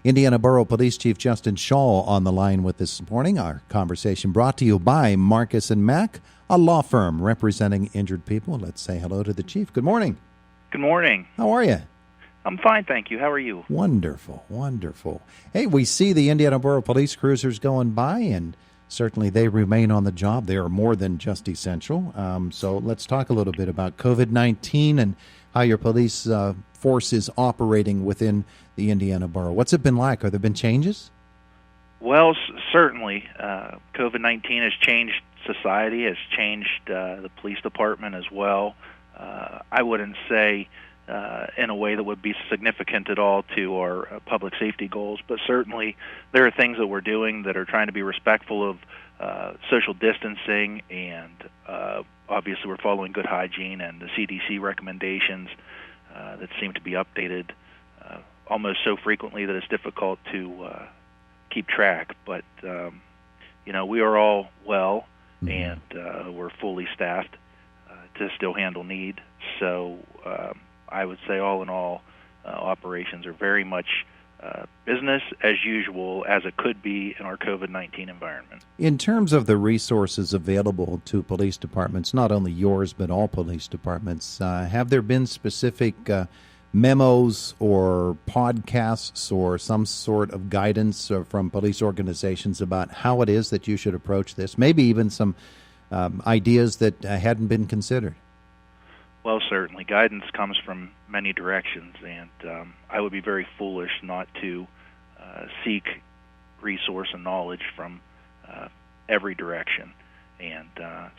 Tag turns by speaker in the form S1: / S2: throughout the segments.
S1: Indiana Borough Police Chief Justin Schawl on the line with us this morning. Our conversation brought to you by Marcus & Mack, a law firm representing injured people. Let's say hello to the Chief. Good morning.
S2: Good morning.
S1: How are you?
S2: I'm fine, thank you. How are you?
S1: Wonderful, wonderful. Hey, we see the Indiana Borough Police cruisers going by, and certainly they remain on the job. They are more than just essential. So let's talk a little bit about COVID-19 and how your police force is operating within the Indiana Borough. What's it been like? Have there been changes?
S2: Well, certainly. COVID-19 has changed society, has changed the police department as well. I wouldn't say in a way that would be significant at all to our public safety goals, but certainly there are things that we're doing that are trying to be respectful of social distancing, and obviously we're following good hygiene and the CDC recommendations that seem to be updated almost so frequently that it's difficult to keep track. But, we are all well, and we're fully staffed to still handle need. So I would say all in all, operations are very much business as usual as it could be in our COVID-19 environment.
S1: In terms of the resources available to police departments, not only yours but all police departments, have there been specific memos or podcasts or some sort of guidance from police organizations about how it is that you should approach this? Maybe even some ideas that hadn't been considered?
S2: Well, certainly. Guidance comes from many directions, and I would be very foolish not to seek resource and knowledge from every direction. And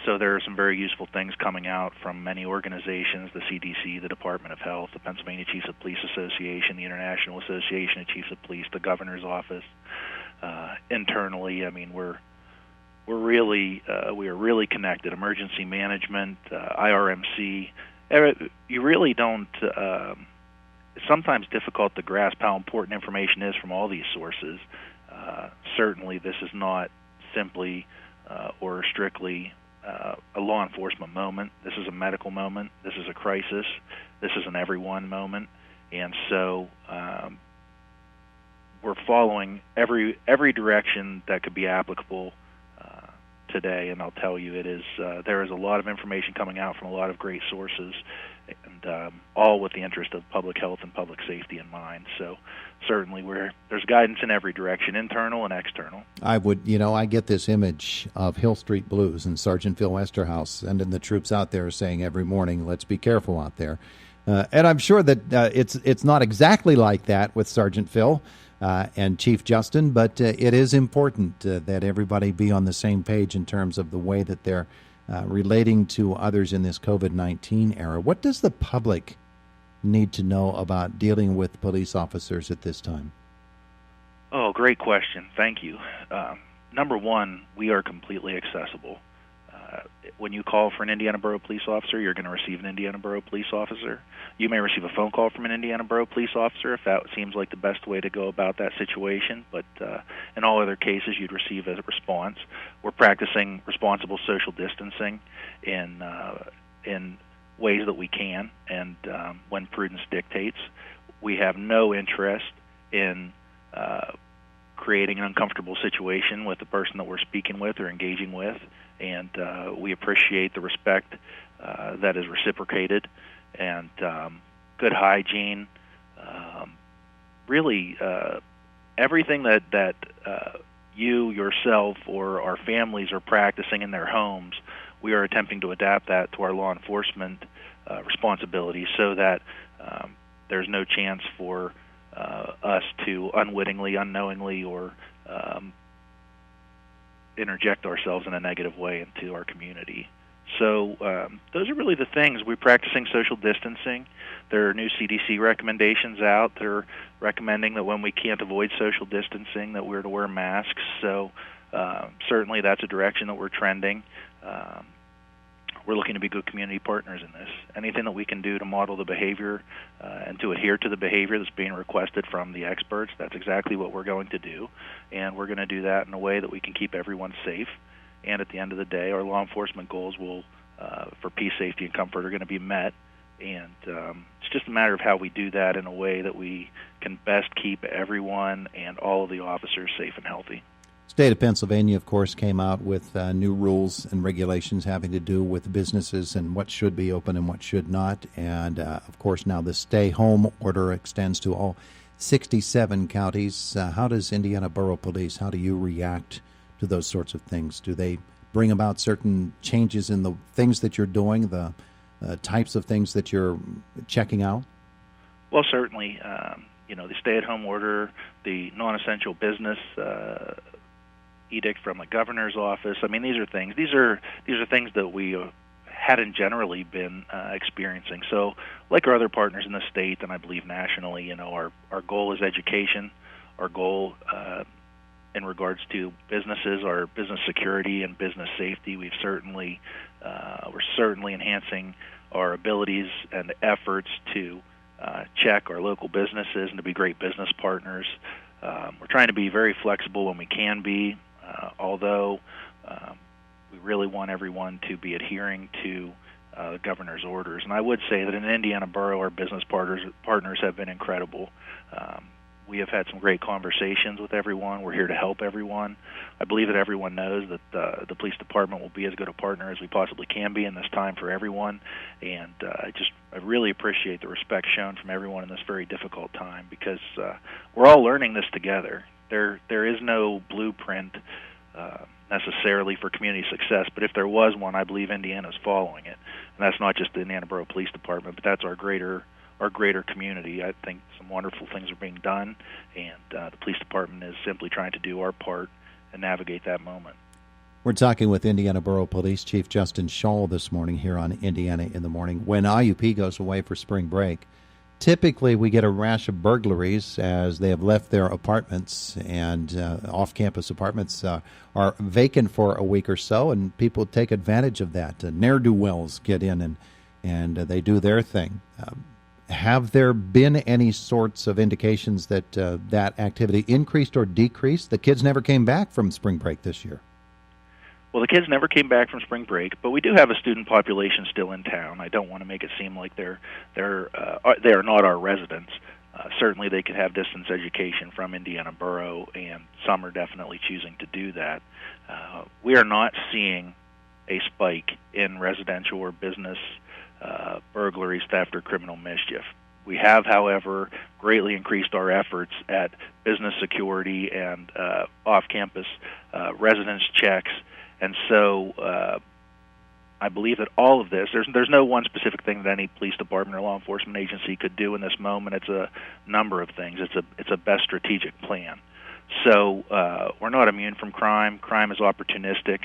S2: so there are some very useful things coming out from many organizations, the CDC, the Department of Health, the Pennsylvania Chiefs of Police Association, the International Association of Chiefs of Police, the Governor's Office. Internally, I mean, we are really connected. Emergency management, IRMC. You really don't. It's sometimes difficult to grasp how important information is from all these sources. Certainly, this is not simply or strictly a law enforcement moment. This is a medical moment. This is a crisis. This is an everyone moment, and so we're following every direction that could be applicable today, and I'll tell you, there is a lot of information coming out from a lot of great sources, and all with the interest of public health and public safety in mind. So certainly there's guidance in every direction, internal and external.
S1: I get this image of Hill Street Blues and Sergeant Phil Westerhouse and the troops out there saying every morning, let's be careful out there. And I'm sure that it's not exactly like that with Sergeant Phil and Chief Justin, but it is important that everybody be on the same page in terms of the way that they're relating to others in this COVID-19 era. What does the public need to know about dealing with police officers at this time?
S2: Oh, great question. Thank you. Number one, we are completely accessible. When you call for an Indiana Borough police officer, you're going to receive an Indiana Borough police officer. You may receive a phone call from an Indiana Borough police officer if that seems like the best way to go about that situation. But in all other cases, you'd receive a response. We're practicing responsible social distancing in ways that we can, and when prudence dictates. We have no interest in creating an uncomfortable situation with the person that we're speaking with or engaging with, and we appreciate the respect that is reciprocated, and good hygiene, really everything that you, yourself, or our families are practicing in their homes. We are attempting to adapt that to our law enforcement responsibilities so that there's no chance for us to unwittingly, unknowingly, or interject ourselves in a negative way into our community. So those are really the things. We're practicing social distancing. There are new CDC recommendations out. They're recommending that when we can't avoid social distancing, that we're to wear masks. So certainly that's a direction that we're trending. We're looking to be good community partners in this. Anything that we can do to model the behavior and to adhere to the behavior that's being requested from the experts, that's exactly what we're going to do. And we're going to do that in a way that we can keep everyone safe. And at the end of the day, our law enforcement goals will, for peace, safety, and comfort, are going to be met. And it's just a matter of how we do that in a way that we can best keep everyone and all of the officers safe and healthy.
S1: State of Pennsylvania, of course, came out with new rules and regulations having to do with businesses and what should be open and what should not. And, of course, now the stay-home order extends to all 67 counties. How does Indiana Borough Police, how do you react to those sorts of things? Do they bring about certain changes in the things that you're doing, the types of things that you're checking out?
S2: Well, certainly. The stay-at-home order, the non-essential business edict from the governor's office. I mean, these are things that we hadn't generally been experiencing. So, like our other partners in the state, and I believe nationally, our goal is education. Our goal in regards to businesses, our business security and business safety. We're certainly enhancing our abilities and efforts to check our local businesses and to be great business partners. We're trying to be very flexible when we can be. Although we really want everyone to be adhering to the governor's orders. And I would say that in Indiana Borough, our business partners have been incredible. We have had some great conversations with everyone. We're here to help everyone. I believe that everyone knows that the police department will be as good a partner as we possibly can be in this time for everyone. And I really appreciate the respect shown from everyone in this very difficult time, because we're all learning this together. There is no blueprint necessarily for community success, but if there was one, I believe Indiana's following it. And that's not just the Indiana Borough Police Department, but that's our greater community. I think some wonderful things are being done, and the police department is simply trying to do our part and navigate that moment.
S1: We're talking with Indiana Borough Police Chief Justin Schawl this morning here on Indiana in the Morning. When IUP goes away for spring break, typically we get a rash of burglaries as they have left their apartments, and off-campus apartments are vacant for a week or so, and people take advantage of that. Ne'er-do-wells get in and they do their thing. Have there been any sorts of indications that that activity increased or decreased? The kids never came back from spring break this year.
S2: Well, the kids never came back from spring break, but we do have a student population still in town. I don't want to make it seem like they are not our residents. Certainly, they could have distance education from Indiana Borough, and some are definitely choosing to do that. We are not seeing a spike in residential or business burglaries, theft, or criminal mischief. We have, however, greatly increased our efforts at business security and off-campus residence checks. And so I believe that all of this, there's no one specific thing that any police department or law enforcement agency could do in this moment. It's a number of things. It's a best strategic plan. So we're not immune from crime. Crime is opportunistic.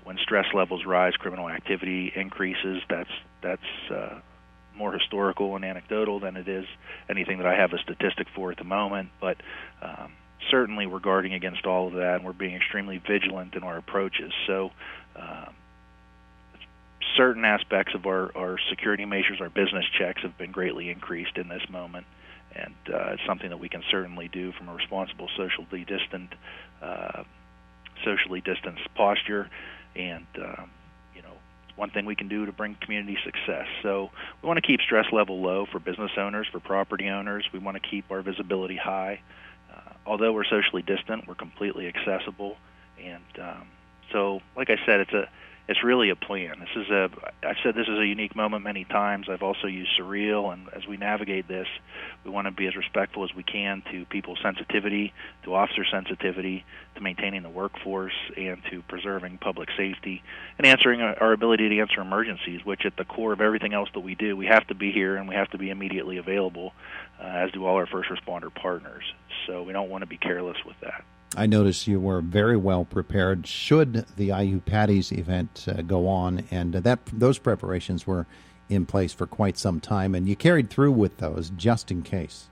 S2: When stress levels rise, criminal activity increases. That's more historical and anecdotal than it is anything that I have a statistic for at the moment. But certainly we're guarding against all of that, and we're being extremely vigilant in our approaches. So certain aspects of our security measures, our business checks, have been greatly increased in this moment, and it's something that we can certainly do from a responsible socially distanced posture. And it's one thing we can do to bring community success. So we want to keep stress level low for business owners, for property owners. We want to keep our visibility high. Although we're socially distant, we're completely accessible. And so, like I said, it's really a plan. I've said this is a unique moment many times. I've also used surreal, and as we navigate this, we want to be as respectful as we can to people's sensitivity, to officer sensitivity, to maintaining the workforce, and to preserving public safety, and answering our ability to answer emergencies, which at the core of everything else that we do, we have to be here and we have to be immediately available, as do all our first responder partners. So we don't want to be careless with that.
S1: I noticed you were very well prepared should the Aiyoo Patty's event go on, and those preparations were in place for quite some time, and you carried through with those just in case.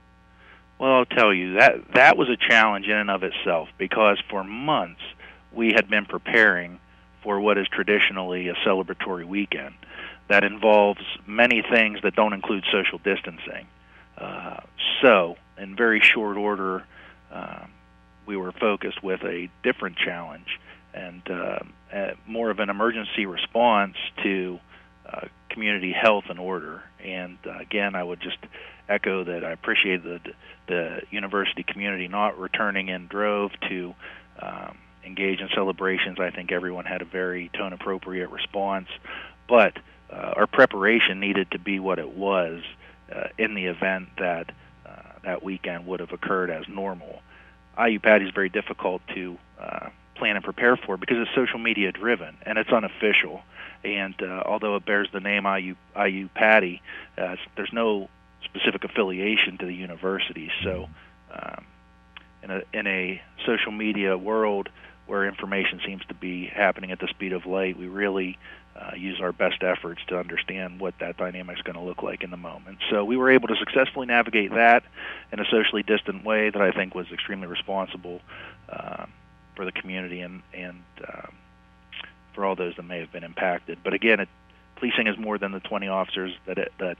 S2: Well, I'll tell you, that was a challenge in and of itself, because for months we had been preparing for what is traditionally a celebratory weekend that involves many things that don't include social distancing. So, in very short order, we were focused with a different challenge and more of an emergency response to community health and order. And again, I would just echo that I appreciate the university community not returning in drove to engage in celebrations. I think everyone had a very tone-appropriate response, but our preparation needed to be what it was in the event that that weekend would have occurred as normal. Aiyoo Patty is very difficult to plan and prepare for because it's social media driven and it's unofficial. And although it bears the name Aiyoo Patty, there's no specific affiliation to the university. So in a social media world where information seems to be happening at the speed of light, we really use our best efforts to understand what that dynamic is going to look like in the moment. So we were able to successfully navigate that in a socially distant way that I think was extremely responsible for the community and for all those that may have been impacted. But again, policing is more than the 20 officers that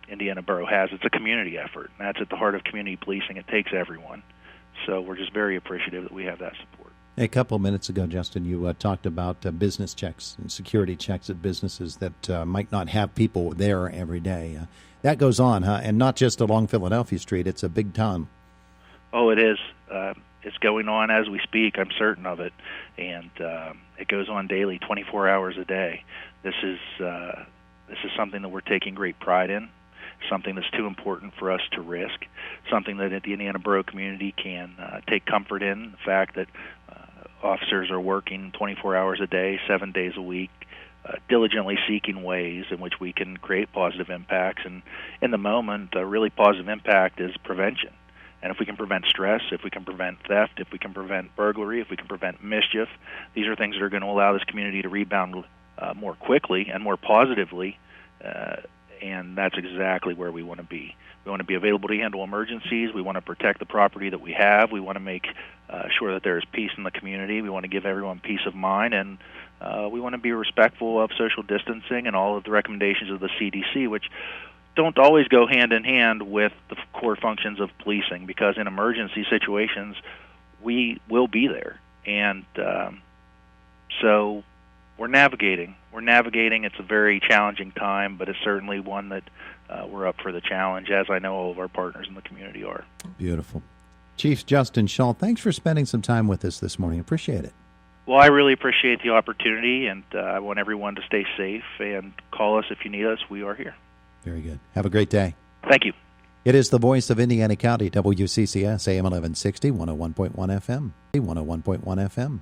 S2: Indiana Borough has. It's a community effort, and that's at the heart of community policing. It takes everyone. So we're just very appreciative that we have that support.
S1: A couple of minutes ago, Justin, you talked about business checks and security checks at businesses that might not have people there every day. That goes on, huh? And not just along Philadelphia Street. It's a big town.
S2: Oh, it is. It's going on as we speak. I'm certain of it. And it goes on daily, 24 hours a day. This is something that we're taking great pride in, something that's too important for us to risk, something that the Indiana Borough community can take comfort in, the fact that officers are working 24 hours a day, 7 days a week, diligently seeking ways in which we can create positive impacts. And in the moment, a really positive impact is prevention. And if we can prevent stress, if we can prevent theft, if we can prevent burglary, if we can prevent mischief, these are things that are going to allow this community to rebound more quickly and more positively, and that's exactly where we want to be. We want to be available to handle emergencies. We want to protect the property that we have. We want to make sure that there is peace in the community. We want to give everyone peace of mind, and we want to be respectful of social distancing and all of the recommendations of the CDC, which don't always go hand in hand with the core functions of policing, because in emergency situations, we will be there. And so we're navigating. It's a very challenging time, but it's certainly one that we're up for the challenge, as I know all of our partners in the community are.
S1: Beautiful. Chief Justin Schawl, thanks for spending some time with us this morning. Appreciate it.
S2: Well, I really appreciate the opportunity, and I want everyone to stay safe, and call us if you need us. We are here.
S1: Very good. Have a great day.
S2: Thank you.
S1: It is the voice of Indiana County, WCCS, AM 1160, 101.1 FM, 101.1 FM,